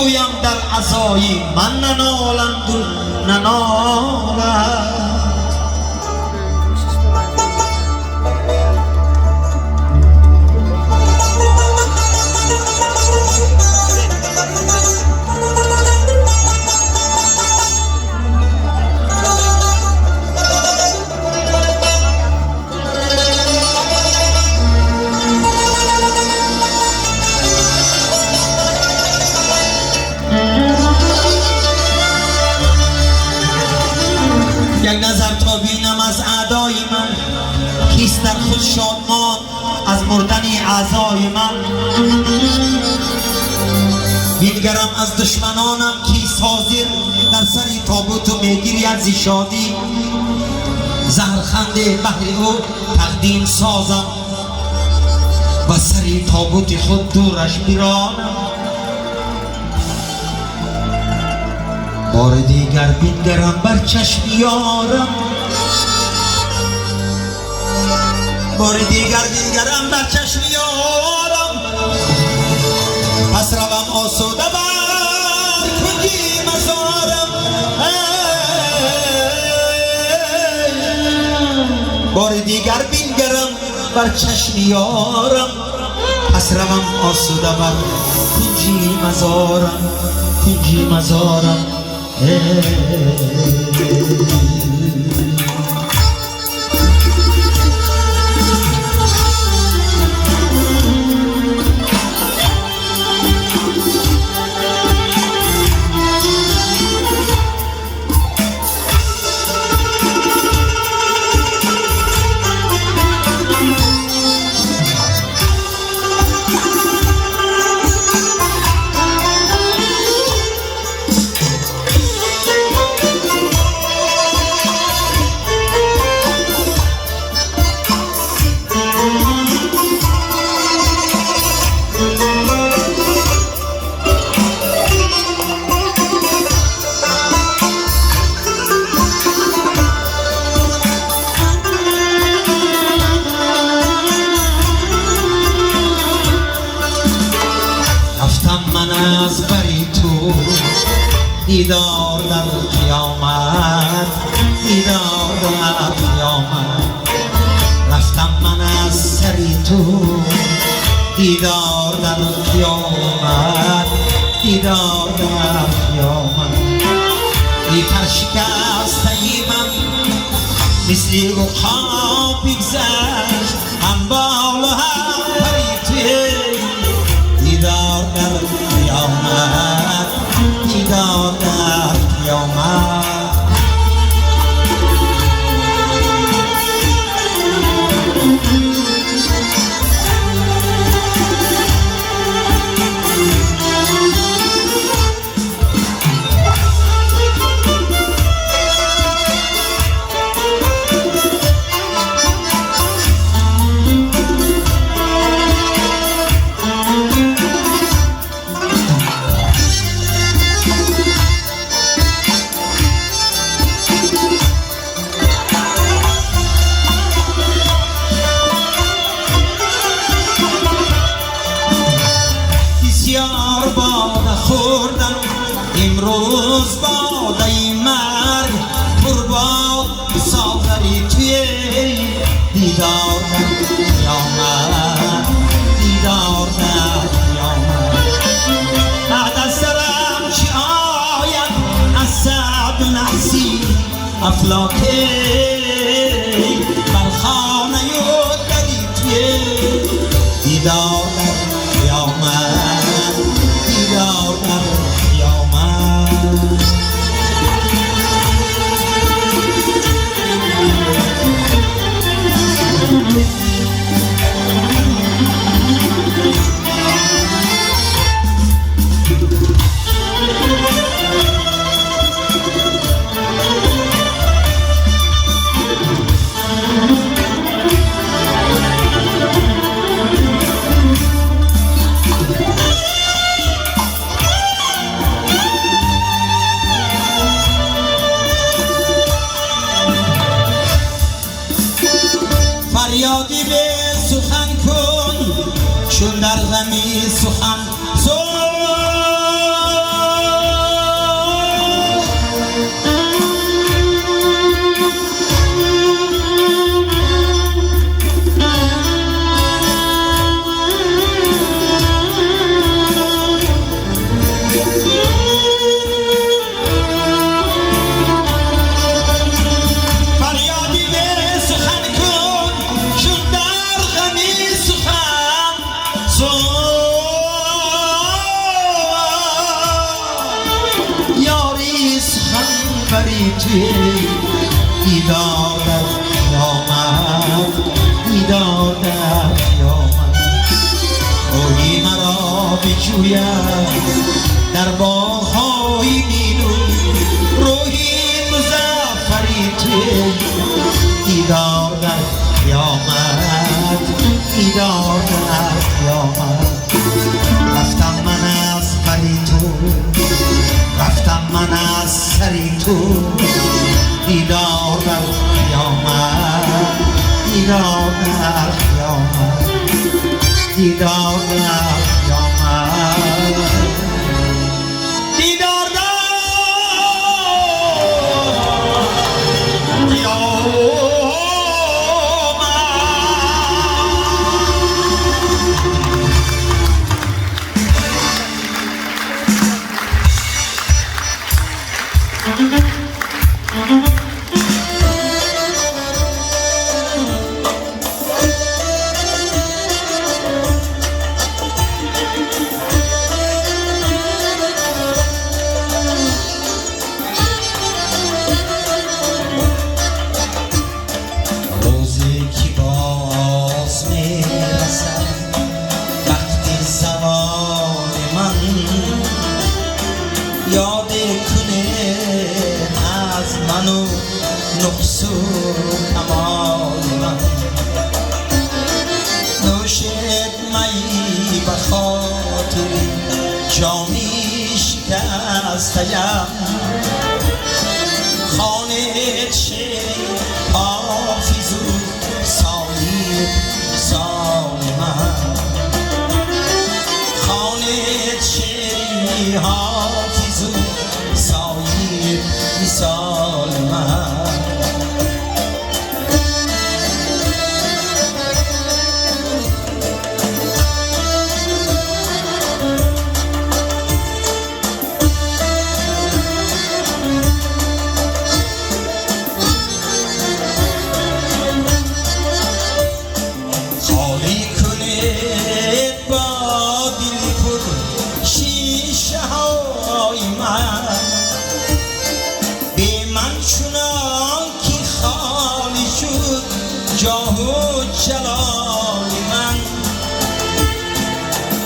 گویم در عزای من ننالند و ننالند. یک نظر تا بینم از اعدای من، کیست در خود شادمان از مردن اعضای من. بینگرم از دشمنانم کیست حاضر در سری تابوت و میگیری از شادی. زهرخنده بهر او تقدیم سازم و سری تابوت خود دورش میرانم. بار دیگر بینگرم بر چشم یارم، بار دیگر بینگرم بر چشم یارم. پس روم آسوده بر کنجی مزارم. بار دیگر بینگرم بر چشم یارم. پس روم آسوده بر کنجی مزارم، کنجی مزارم. از بری تو دیدار در قیامت، دیدار در قیامت. رفتم من از سری تو دیدار در قیامت، دیدار در قیامت. بی پر شکسته من مثل عقاب بگذشت، هم بال و هم پری توی دیدار در قیامت، دیدار در قیامت. بسیار باده خوردم امروز باده مرگ، قربان سازری توی دیدار در قیامت، دیدار در قیامت. بعد از سرم چی آید از سعد و نحسی افلاکی، بر خانه و دری توی دیدار در قیامت، دیدار در قیامت. مزفری توی دیدارت قیامت دیدار در قیامت روحی مرا بجوید در باغ‌های مینون روحی مزفری توی دیدار در قیامت دیدار در قیامت رفتم من از پری تو رفتم من از سری تو دیدار در قیامت دیدار در قیامت دیدار در قیامت دیدار در یاد کنه از منو نقص و کمال من نوشت می بخاطری جامی شکستیم خانه چه حافظ و صاحب سال من خانه چه حافظ و صاحب مثال من خالی کنه با دل پر شیشه های من به من چنان که خالی شد جاه و جلال من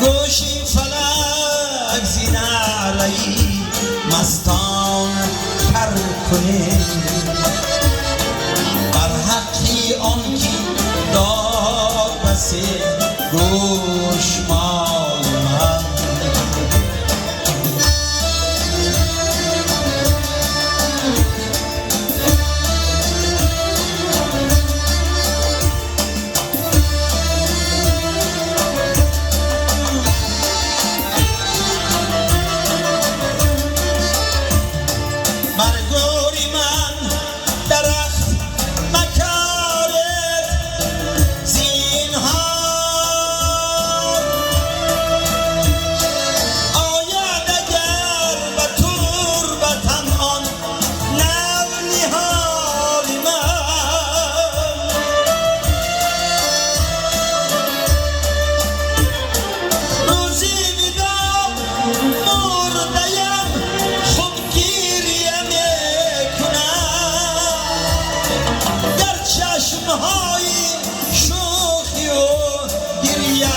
گوشی فلک زین علی مستان پر کنه بر حقی آن که داد بس گوشمال من برگوری من درخت مکارت زینها آید اگر به تربتم آن نولیحال من روزی ودا مردیم خود گریه در چشمهای شوخی و گریه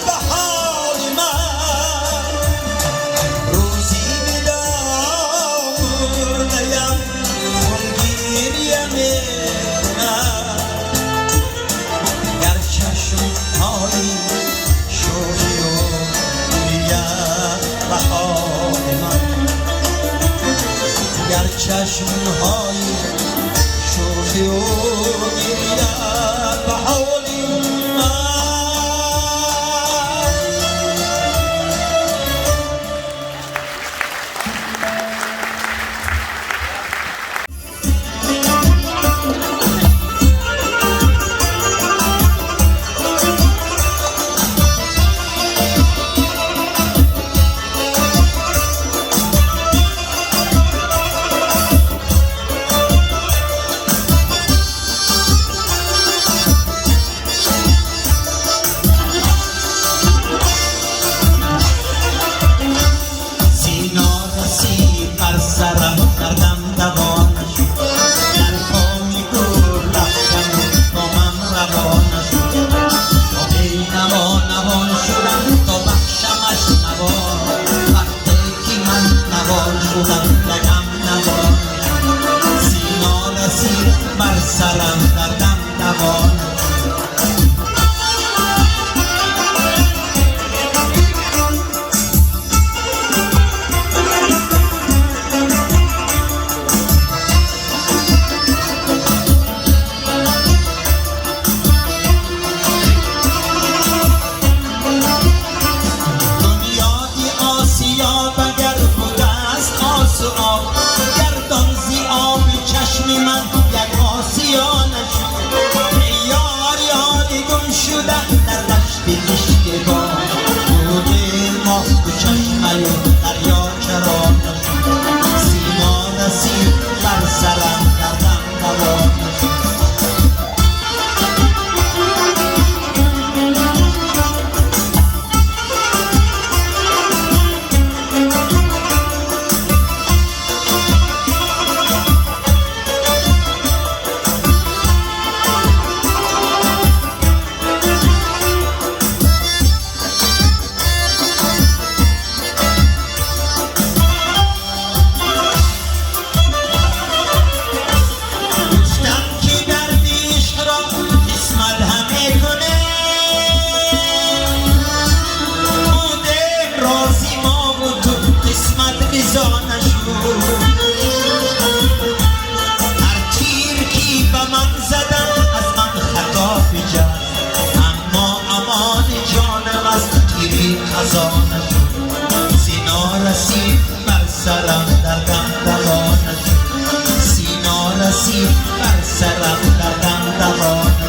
به حال من روزی ودا مردیم خون گریه میکنم در چشمهای شوخی و گریه به حال من در چشمهای شوخی و گریه به حال من بودم لگم نوان سینا رسید بر سرم دردم دوان سینا رسید بر سرم دردم دوان سینا رسید بر سرم دردم دوان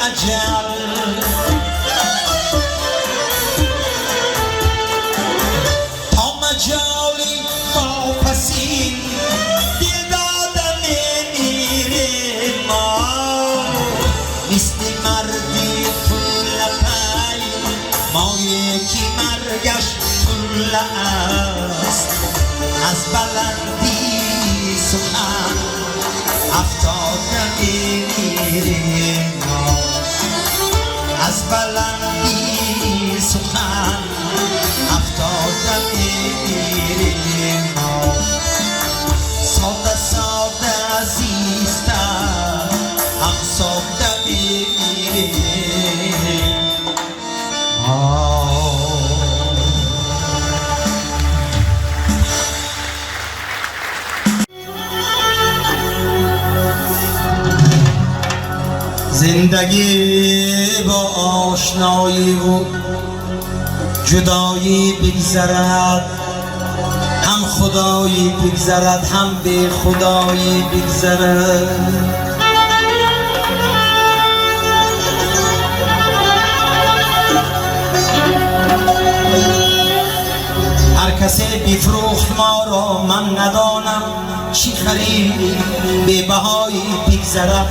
اجل تا مجالی واپسین دل دادم میره ما مثل مردی طول پی ما یکی مرگش طول است از بلندی سخن افتاده میره ما از بلندی سخن افتاده میره ما ساده ساده عزیزتر هم ساده میره زندگی با آشنایی و جدایی بگذرد هم خدایی بگذرد هم به خدایی بگذرد هر کسی بفروخت ما را من ندانم چی خرید به بهایی بگذرد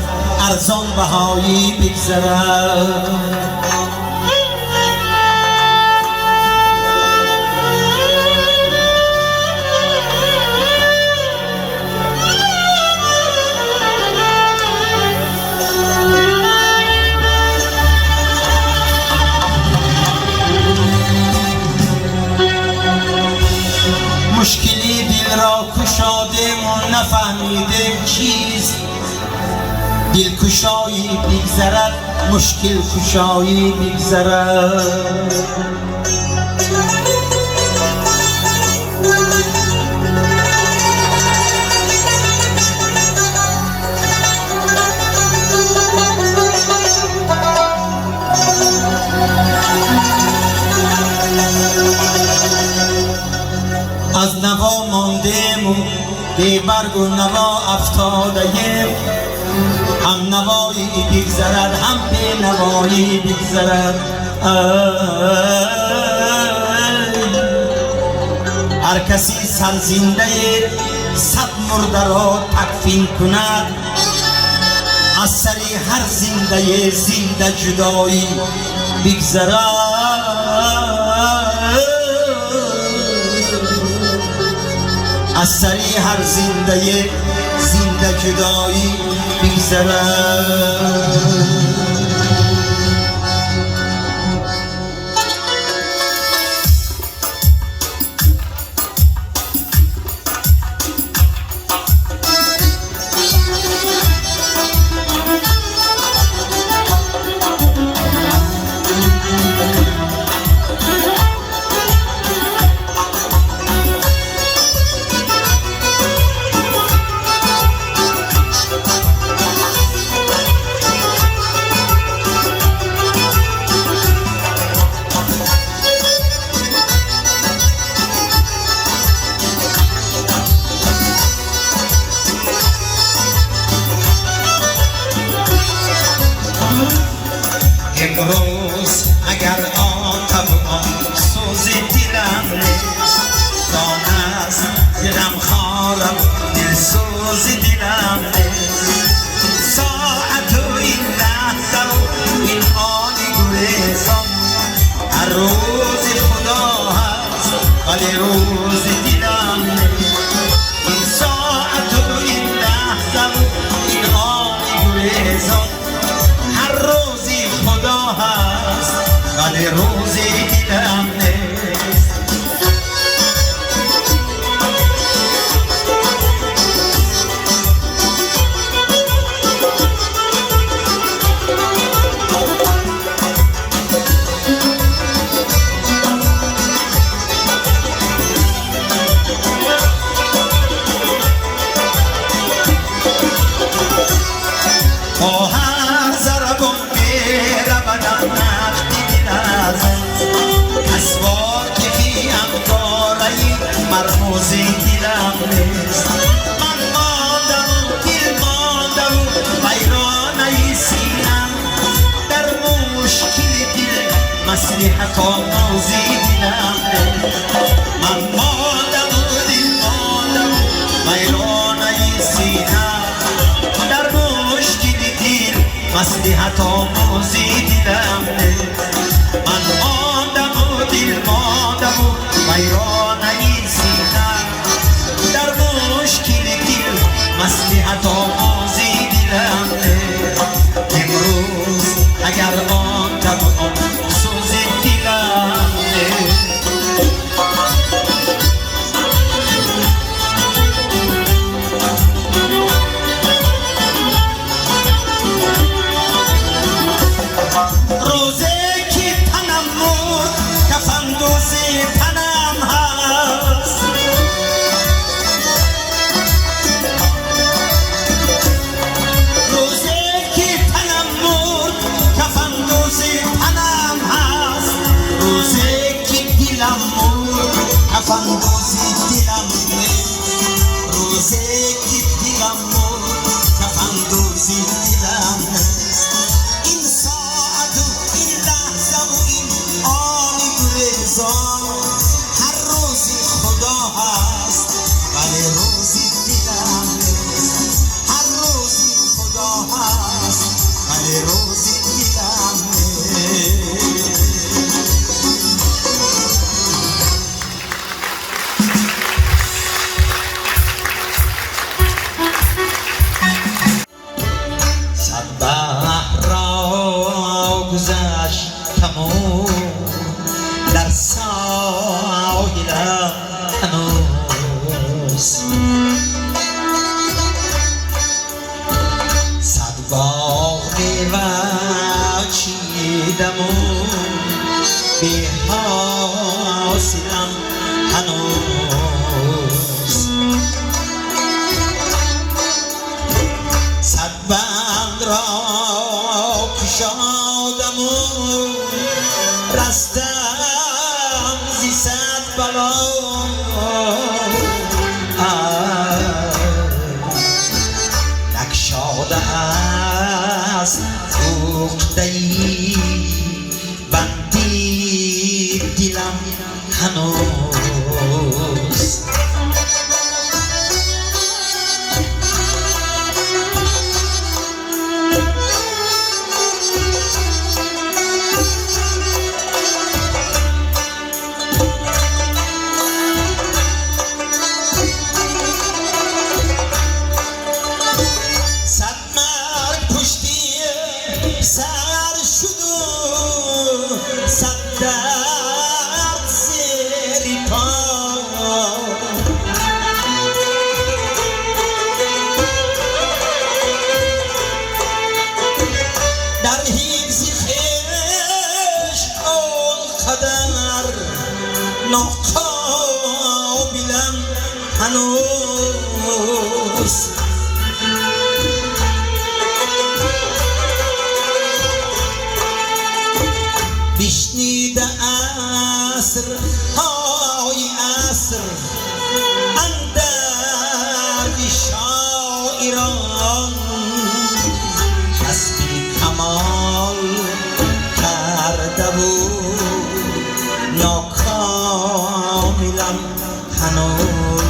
ارزان بهایی بگذرد مشکلی دل را کشادیم و نفهمیدیم چیست دل کشایی بگذرد مشکل کشایی بگذرد از نوا ماندیم و به برگ و نوا افتادهیم هم نوایی بگذرد هم به نوایی بگذرد هر کسی سرزنده صد مرده را تکفین کند از سری هر زنده زنده جدایی بگذرد از سری هر زنده زنده جدایی بگذرد امروز اگر آتب سوز دلم نیست دان است دلم خارم دل سوز دلم نیست ساعت و این لحظه و این آنی گریزم هر روز خدا هست ولی روز دلم نیست این ساعت و این لحظه و این آنی گریزم هر روزی خدا هست ولی روزی دلم نیست با هر ضربم میره بدن نختی بلازم اسوار که فیم دارایی مرموزی دلم نیست من ماندم دل ماندم ویرانه سینم مصلحت آموزی دیدم من مادم و دل مادم ویرانه سینم در مشکل دل مصلحت آموزی دیدم من مادم و دل مادم ویرانه سینم در مشکل دل مصلحت آموزی دیدم امروز اگر آن طبعا سوز دیدم روزه که تنم مرد کفن دوز تنم هست روزه که تنم مرد کفن دوز تنم هست روزه که دلم مرد کفن دوز دلم روزه که دلم مرد کفن دوز دلم این ساعت و این لحظه و این آن گریزان هر روزی خدا هست ولی روزی دلم هر روزی خدا هست ولی روزی دلم صد بحر را گذشتم و در ساحلم هنوز صد باغ میوه چیدم و بی حاصلم هنوز صد بند را کشادم و رستم زی صد بلا نگشاده است عقده‌ای بندی دلم هنوز صد مرگ پشتی سر شد و صد درد زیر پا در حفظ عشق آنقدر ناقابلم هنوز بشنیده عصر های عصر اندر شاعران حسبی کمال کرده و ناکاملم هنوز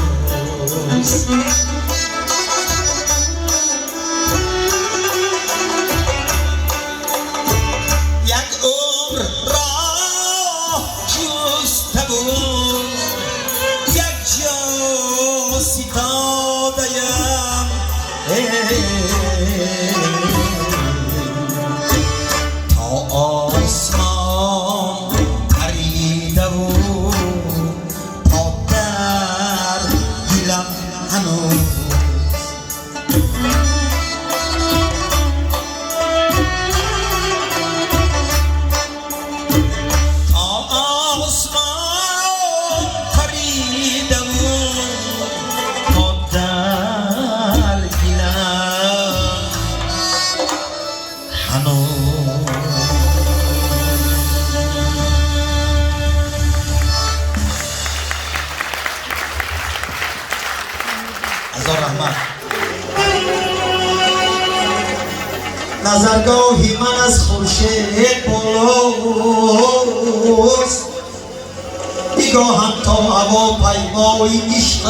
یک عمر راه جسته و یک جا ستاده‌ام تا آسمان پریده و پا در دلم هنوز هزار رحمت. نظرگاهی من از خورشید بالا توست نگاهم تا هواپیمای عشق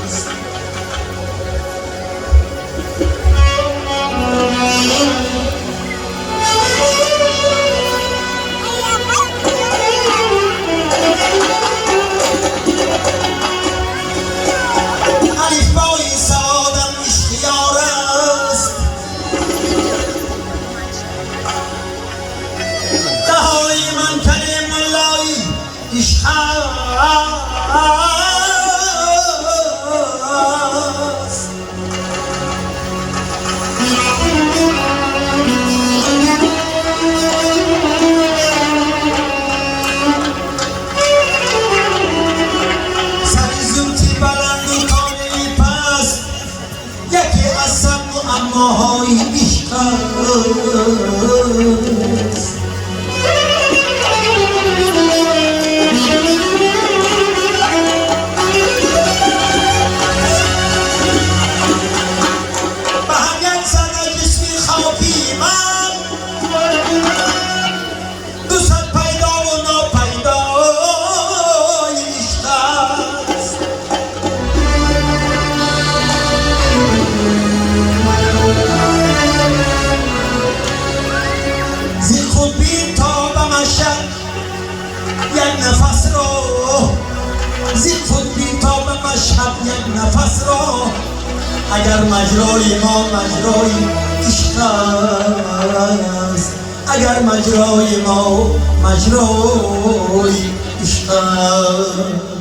است ماهای عشق است به همین زنه جسمی خوابی من دوست پیدا و ناپیدای عشق است یک نفس را زی خود بیتاب مشهد یک نفس را اگر مجرای ما مجرای عشق است اگر مجرای ما مجرای عشق است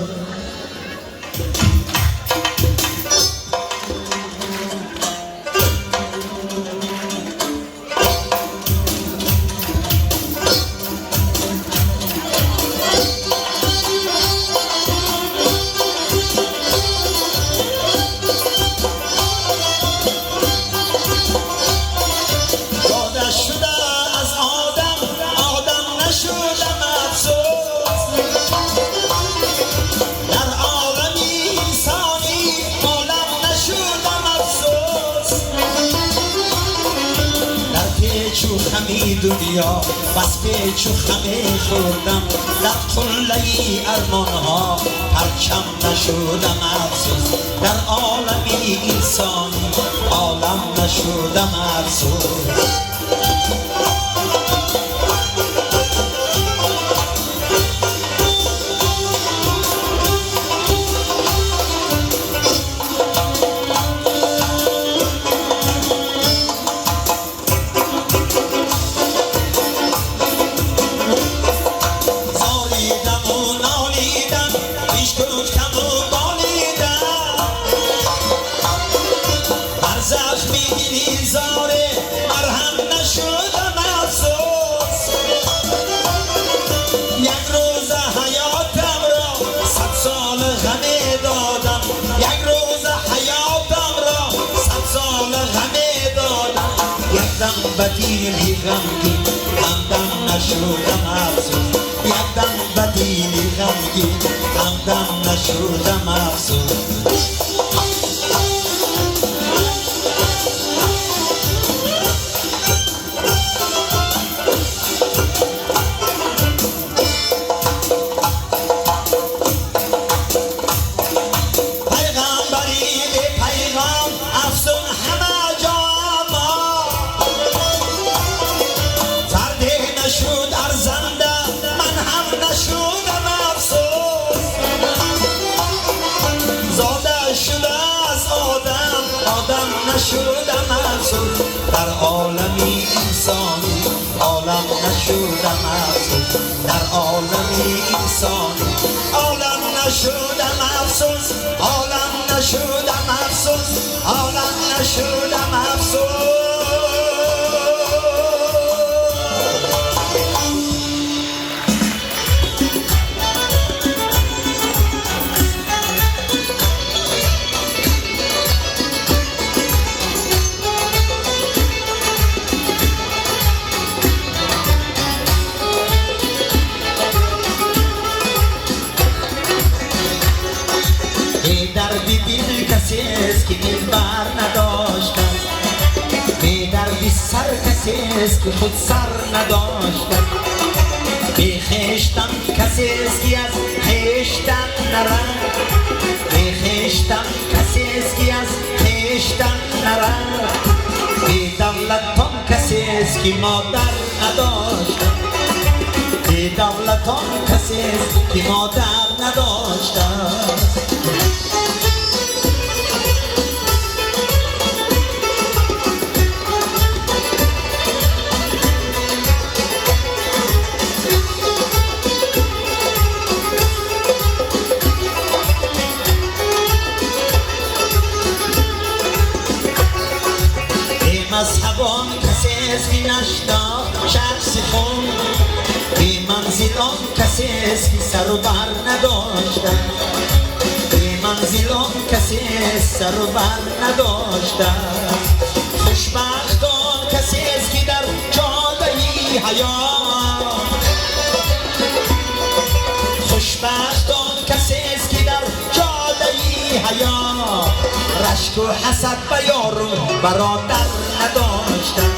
همه دنیا بس پیچ و خمه خوردم در قله ارمان ها پرچم نشدم افسوس در عالمی انسانی عالم نشدم افسوس بدیلی غمگین همدم نشدم افسوس یکدم بدیلی غمگین همدم نشدم افسوس نشدم افسوس در عالمی انسانی عالم نشدم افسوس در عالمی انسانی عالم نشدم افسوس عالم نشدم افسوس عالم نشدم افسوس دردی دل کسی است که دل بر نداشته بی دردی سر کسی است که خود سر نداشته بی خشتم کسی است که از خشتم نرد بی خشتم کسی است که از خشتم نرد بی دولتم کسی است که مادر نداشتم بی دولتم کسی است که مادر نداشتم مذهبان کسی است که نشتا شخص خون بی منزلان کسی است که سر و بر نداشتن بی منزلان کسی است سر و بر نداشتن خوشبختان کسی است که در جاده حیات خوشبختان کسی است که در جاده حیات رشک و حسد به یار و برادر نداشتن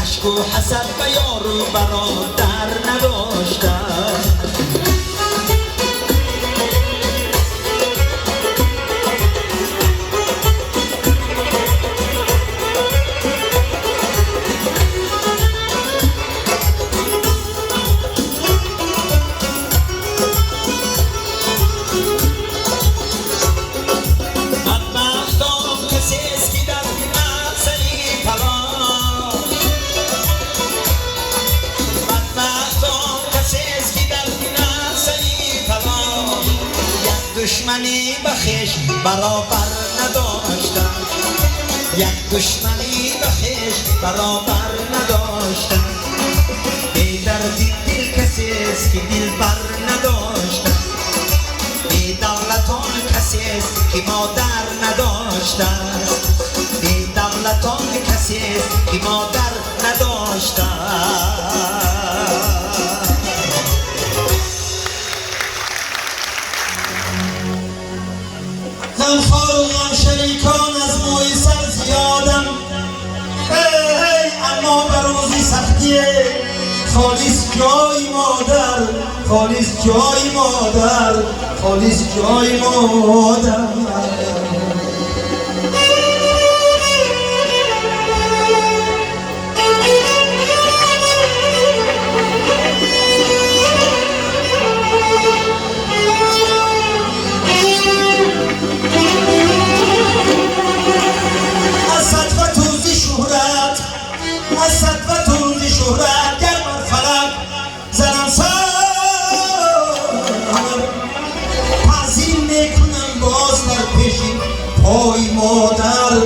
رشک و حسد به یار و برادر نداشتن دشمنی بخش برابر نداشتن یک دشمنی بخش برابر نداشتن بی دردی دل کسی است که دل بر نداشتن بی دولتان کسی است که مادر نداشتن بی دولتان کسی است که مادر نداشتن من خارقم شریکان از موی سر زیادم اما به روزی سختیه خالص جای مادر خالص جای مادر خالص جای مادر پای مادر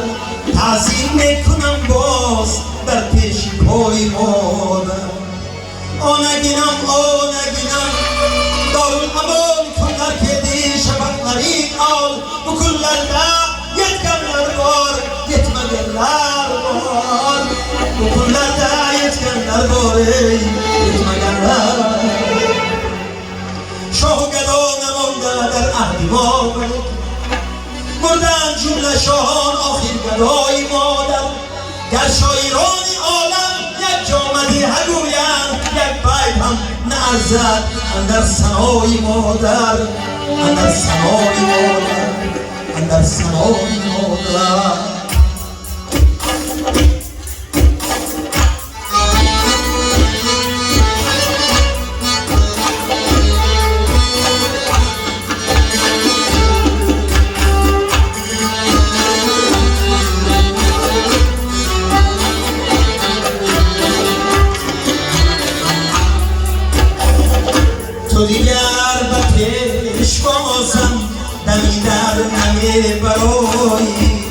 تعظیم میکنم باز در پیش پای مادر آنگینم دارون امان کنر که دی شبک نرید آل بکلر یتکنر بار یتمگرر بار بکلر یتکنر بار یتمگرر شاه گدا نمانده در عهد ما مردن جمله شاهان آخر گدای مادر گر شاعران عالم یک جامدی هگویند یک بیت هم نعرزد اندر ثنای مادر اندر ثنای مادر اندر ثنای مادر تو دیگر به پیش بازم دمی در نمی برایی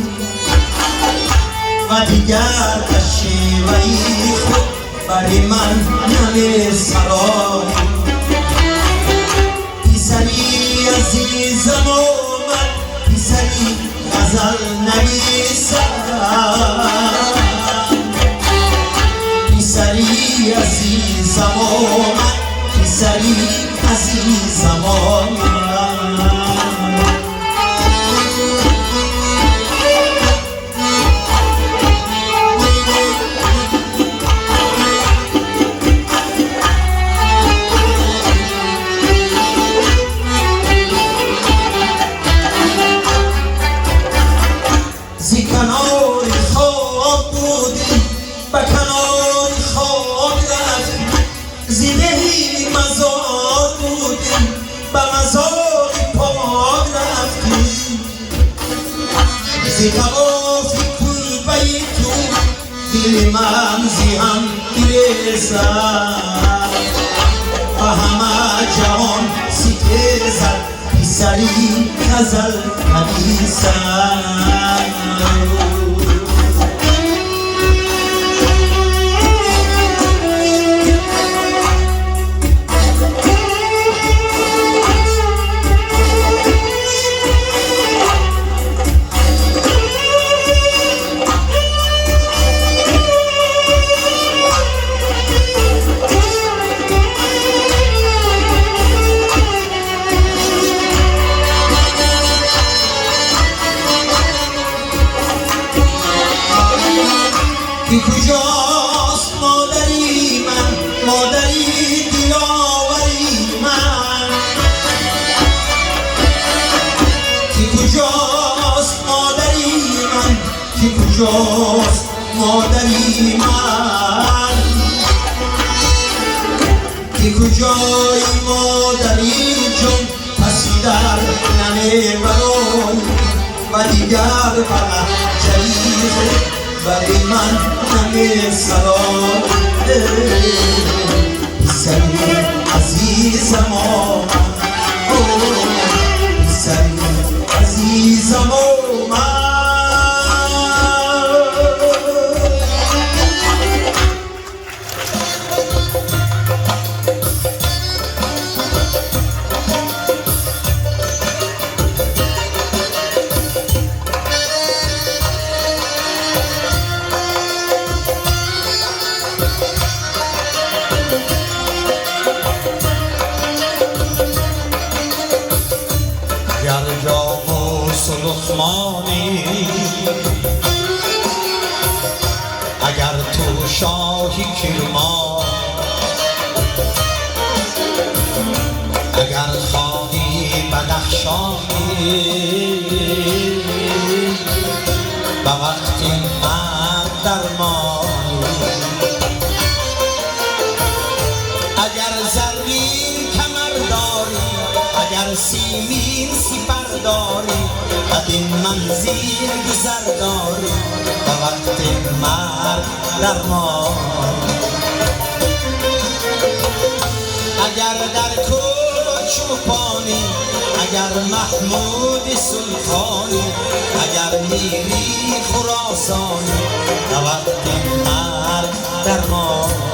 و دیگر شیوهی خود برای من نمی سرایی پیسری عزیزم آمد پیسری غزل نویسد پیسری عزیزم آمد پیسری عزیزم آمد بطواف کلبه تو دل من زیان میرسد و همه جهان ستیزد پسری غزل نویسد کی کجاست مادری من مادری دلاوری من کی کجاست مادری من کی کجاست مادری من کی کجای مادری جون پسی در نمیبرم و دیگر فقط جریخ برای من همه سلام پسری عزیزم پسری عزیزم اگر جاموس و لقمانی اگر تو شاهی کرمان اگر خواهی بدخشانی به وقت مرگ درمانی اگر زرین کمر داری اگر سیمین سپر داری بدین منزل گذر داری به وقت مرگ درمان اگر در کوچ چوپانی اگر محمود سلطانی اگر میری خراسانی به وقت مرگ درمان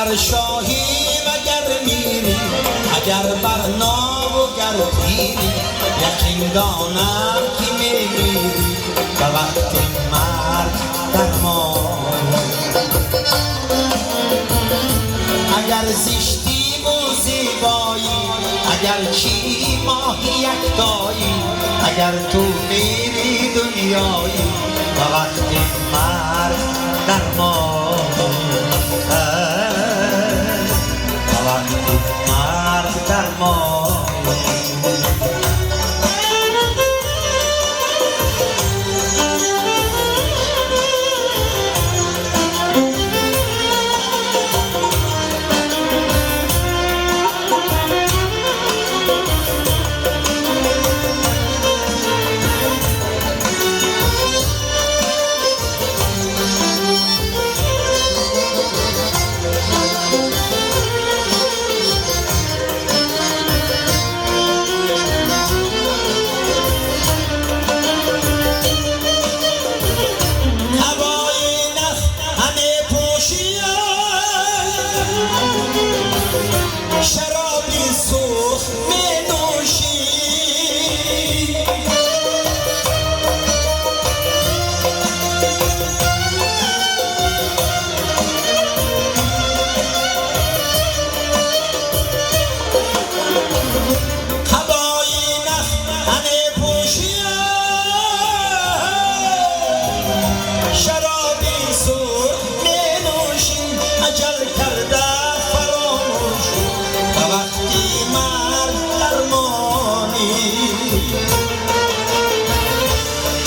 اگر شاهی اگر میری اگر برناب و گر پیری یقین دانم که میمیری به وقت مرگ درمان اگر زشتی و زیبایی اگر چی ماهی یکتایی اگر تو میری دنیایی به وقت مرگ درمان مرگ درمان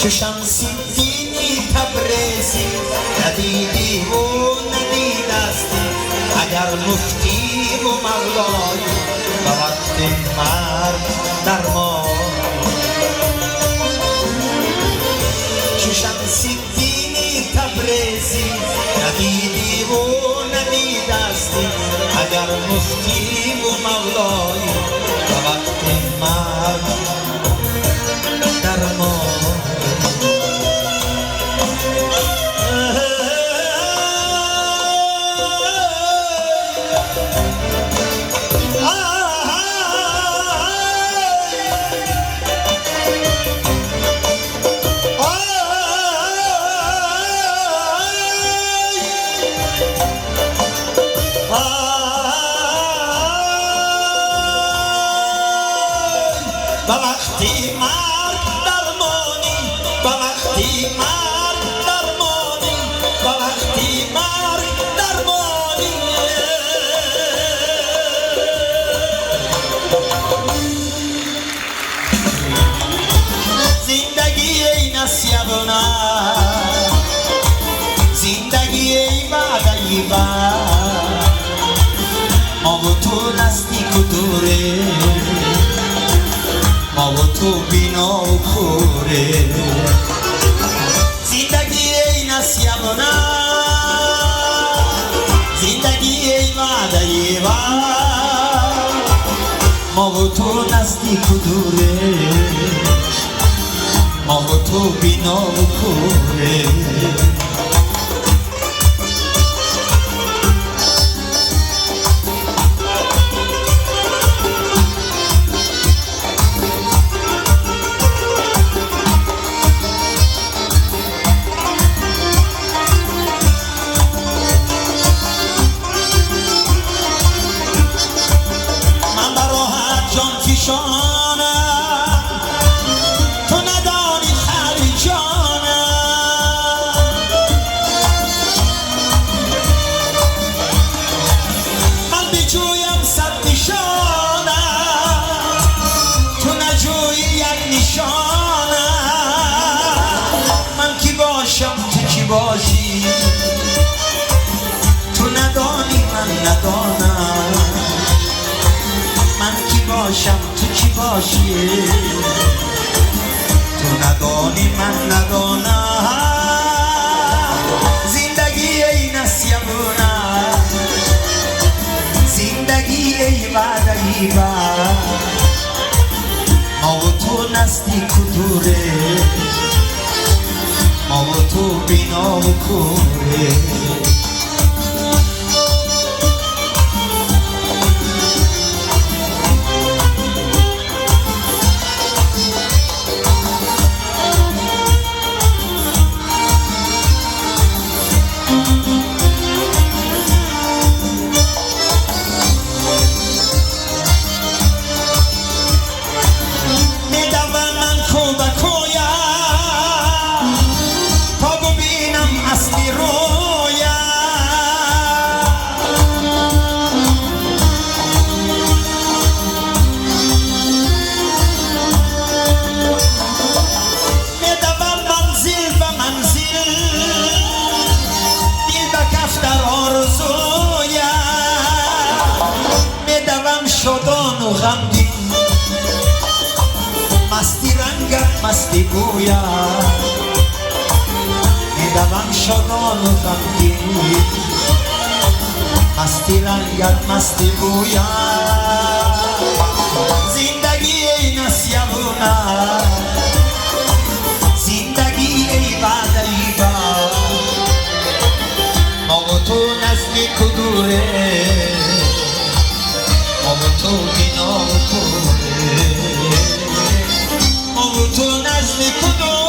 چو شمس الدین تبریزی ندیدی و ندیدستی اگر مفتی و مولایی به وقت مرگ درمان چو شمس الدین تبریزی ندیدی و ندیدستی اگر مفتی و مولایی به وقت مرگ درمان به وقتی مرگ درمانی به وقتی مرگ درمانی به وقتی مرگ درمانی زندگی این اسیبنا زندگی ای بعدی بعد ما و تو نزدیک و دوره ما و تو بینا و کوره زندگی ای نسیبنا زندگی ای وعده ما و تو نزدیک و دوره ما و تو بینا و کوره تو ندانی خری جانم من بجویم صد نشانم تو نجویی یک نشانم من کی باشم تو کی باشی تو ندانی من ندانم من کی باشم تو کی باشی تو ندانی من ندانم زندگی ای نسیبونم زندگی ای وعده ای ما و تو نزدیک و دوره ما و تو بینا و کوره شدان و غمگین مستی رنگت مستی بویا میدوم شدان و غمگین مستی رنگت مستی بویا زندگی ای نسیبونه زندگی ای وعده ای ما و تو نزدیک و دوره ما و تو بینا و کوره ما و تو نزدیک و دوره